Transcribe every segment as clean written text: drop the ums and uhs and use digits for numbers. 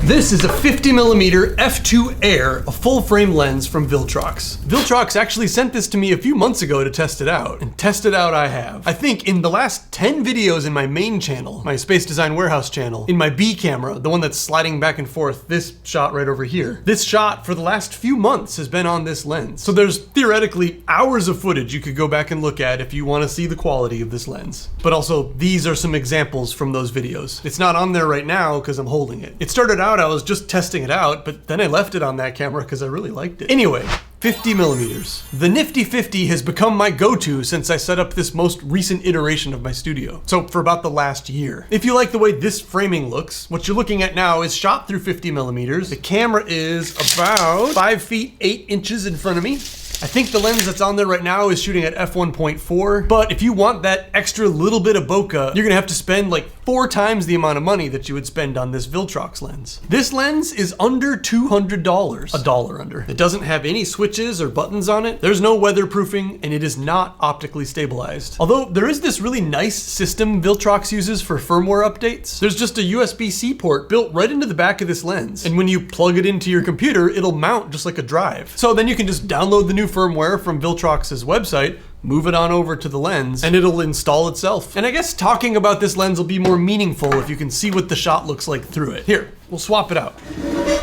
This is a 50mm f2 Air, a full frame lens from Viltrox. Viltrox actually sent this to me a few months ago to test it out, and test it out I have. I think in the last 10 videos in my main channel, my Space Design Warehouse channel, in my B camera, the one that's sliding back and forth, this shot right over here. This shot for the last few months has been on this lens. So there's theoretically hours of footage you could go back and look at if you want to see the quality of this lens. But also, these are some examples from those videos. It's not on there right now because I'm holding it. It started out, I was just testing it out, but then I left it on that camera because I really liked it. Anyway, 50mm. The Nifty 50 has become my go-to since I set up this most recent iteration of my studio. So for about the last year. If you like the way this framing looks, what you're looking at now is shot through 50mm. The camera is about 5 feet 8 inches in front of me. I think the lens that's on there right now is shooting at f1.4, but if you want that extra little bit of bokeh, you're gonna have to spend like 4 times the amount of money that you would spend on this Viltrox lens. This lens is under $200, a dollar under. It doesn't have any switches or buttons on it. There's no weatherproofing, and it is not optically stabilized. Although there is this really nice system Viltrox uses for firmware updates. There's just a USB-C port built right into the back of this lens, and when you plug it into your computer, it'll mount just like a drive. So then you can just download the new firmware from Viltrox's website, move it on over to the lens, and it'll install itself. And I guess talking about this lens will be more meaningful if you can see what the shot looks like through it. Here, we'll swap it out.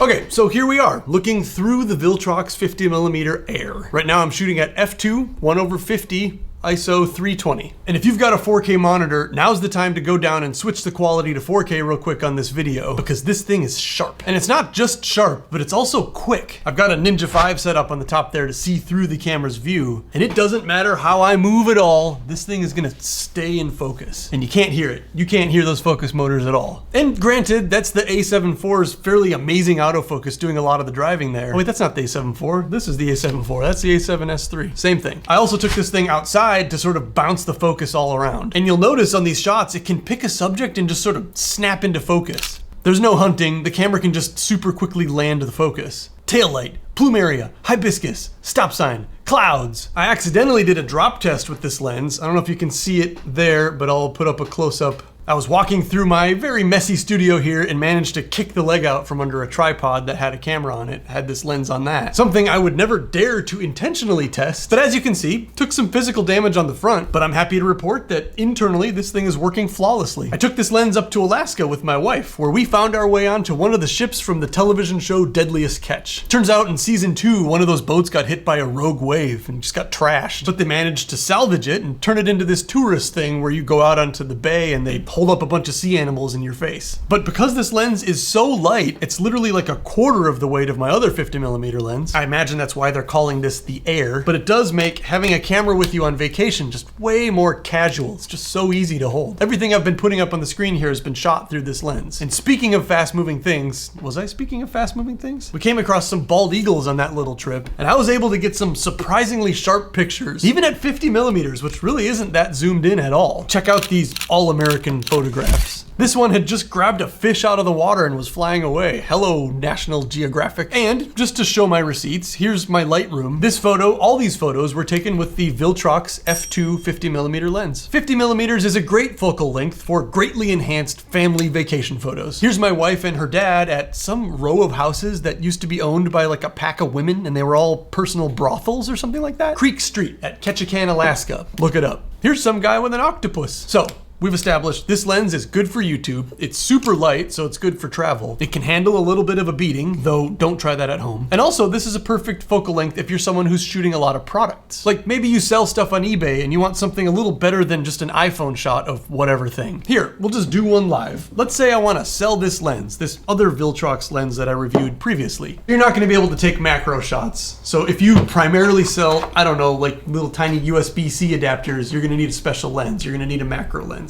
Okay, so here we are, looking through the Viltrox 50mm Air. Right now I'm shooting at f2, 1/50, ISO 320. And if you've got a 4K monitor, now's the time to go down and switch the quality to 4K real quick on this video, because this thing is sharp. And it's not just sharp, but it's also quick. I've got a Ninja 5 set up on the top there to see through the camera's view, and it doesn't matter how I move at all, this thing is gonna stay in focus. And you can't hear it. You can't hear those focus motors at all. And granted, that's the A7 IV's fairly amazing autofocus doing a lot of the driving there. Oh wait, that's not the A7 IV. This is the A7 IV. That's the A7S III. Same thing. I also took this thing outside to sort of bounce the focus all around. And you'll notice on these shots, it can pick a subject and just sort of snap into focus. There's no hunting, the camera can just super quickly land the focus. Tail light, plumeria, hibiscus, stop sign, clouds. I accidentally did a drop test with this lens. I don't know if you can see it there, but I'll put up a close-up. I was walking through my very messy studio here and managed to kick the leg out from under a tripod that had a camera on it, had this lens on that. Something I would never dare to intentionally test, but as you can see, took some physical damage on the front, but I'm happy to report that internally this thing is working flawlessly. I took this lens up to Alaska with my wife, where we found our way onto one of the ships from the television show Deadliest Catch. Turns out in season 2, one of those boats got hit by a rogue wave and just got trashed, but they managed to salvage it and turn it into this tourist thing where you go out onto the bay and they hold up a bunch of sea animals in your face. But because this lens is so light, it's literally like a quarter of the weight of my other 50mm lens. I imagine that's why they're calling this the Air, but it does make having a camera with you on vacation just way more casual. It's just so easy to hold. Everything I've been putting up on the screen here has been shot through this lens. And speaking of fast-moving things, was I speaking of fast-moving things? We came across some bald eagles on that little trip, and I was able to get some surprisingly sharp pictures, even at 50mm, which really isn't that zoomed in at all. Check out these all-American photographs. This one had just grabbed a fish out of the water and was flying away. Hello, National Geographic. And just to show my receipts, here's my Lightroom. This photo, all these photos were taken with the Viltrox f2 50mm lens. 50mm is a great focal length for greatly enhanced family vacation photos. Here's my wife and her dad at some row of houses that used to be owned by like a pack of women, and they were all personal brothels or something like that. Creek Street at Ketchikan, Alaska. Look it up. Here's some guy with an octopus. So, we've established this lens is good for YouTube. It's super light, so it's good for travel. It can handle a little bit of a beating, though don't try that at home. And also, this is a perfect focal length if you're someone who's shooting a lot of products. Like maybe you sell stuff on eBay and you want something a little better than just an iPhone shot of whatever thing. Here, we'll just do one live. Let's say I want to sell this lens, this other Viltrox lens that I reviewed previously. You're not going to be able to take macro shots. So if you primarily sell, I don't know, like little tiny USB-C adapters, you're going to need a special lens. You're going to need a macro lens.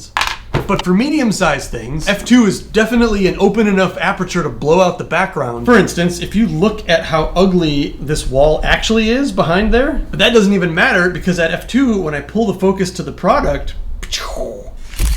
But for medium-sized things, f2 is definitely an open enough aperture to blow out the background. For instance, if you look at how ugly this wall actually is behind there, but that doesn't even matter because at f2, when I pull the focus to the product,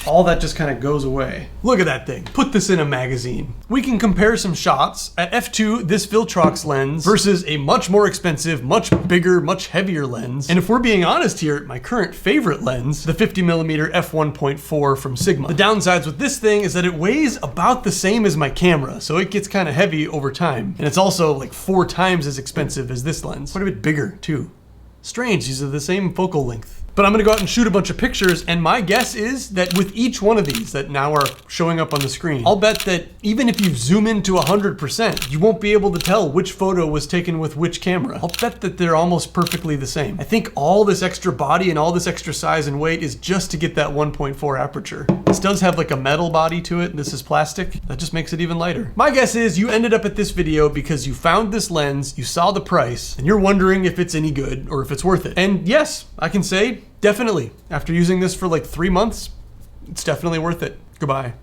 all that just kind of goes away. Look at that thing. Put this in a magazine. We can compare some shots at f2, this Viltrox lens, versus a much more expensive, much bigger, much heavier lens. And if we're being honest here, my current favorite lens, the 50mm f1.4 from Sigma. The downsides with this thing is that it weighs about the same as my camera, so it gets kind of heavy over time. And it's also like 4 times as expensive as this lens. Quite a bit bigger too. Strange, these are the same focal length. But I'm gonna go out and shoot a bunch of pictures, and my guess is that with each one of these that now are showing up on the screen, I'll bet that even if you zoom into 100%, you won't be able to tell which photo was taken with which camera. I'll bet that they're almost perfectly the same. I think all this extra body and all this extra size and weight is just to get that 1.4 aperture. This does have like a metal body to it, and this is plastic. That just makes it even lighter. My guess is you ended up at this video because you found this lens, you saw the price, and you're wondering if it's any good or if it's worth it. And yes, I can say, definitely. After using this for like 3 months, it's definitely worth it. Goodbye.